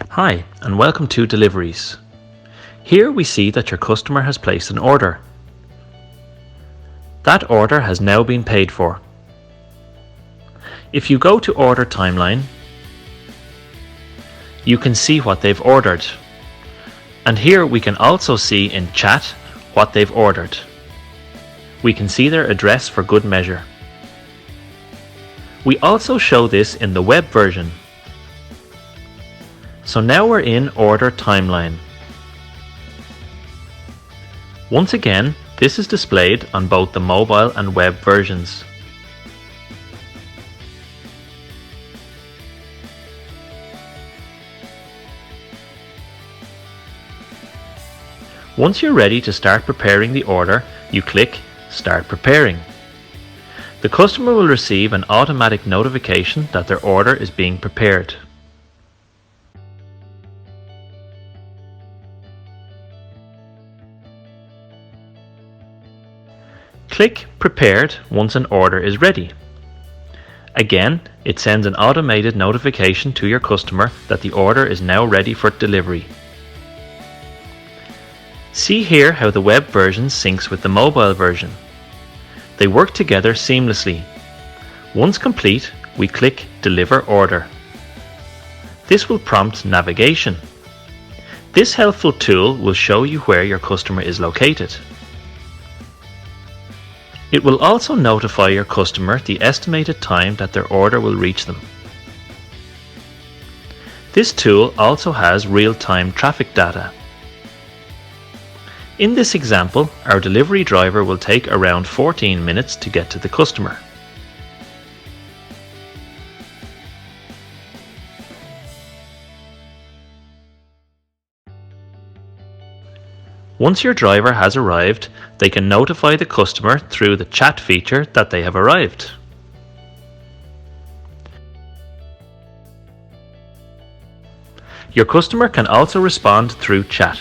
Hi, and welcome to Deliveries. Here we see that your customer has placed an order. That order has now been paid for. If you go to Order Timeline, you can see what they've ordered. And here we can also see in chat what they've ordered. We can see their address for good measure. We also show this in the web version. So now we're in Order Timeline. Once again, this is displayed on both the mobile and web versions. Once you're ready to start preparing the order, you click Start Preparing. The customer will receive an automatic notification that their order is being prepared. Click Prepared once an order is ready. Again, it sends an automated notification to your customer that the order is now ready for delivery. See here how the web version syncs with the mobile version. They work together seamlessly. Once complete, we click Deliver Order. This will prompt navigation. This helpful tool will show you where your customer is located. It will also notify your customer the estimated time that their order will reach them. This tool also has real-time traffic data. In this example, our delivery driver will take around 14 minutes to get to the customer. Once your driver has arrived, they can notify the customer through the chat feature that they have arrived. Your customer can also respond through chat.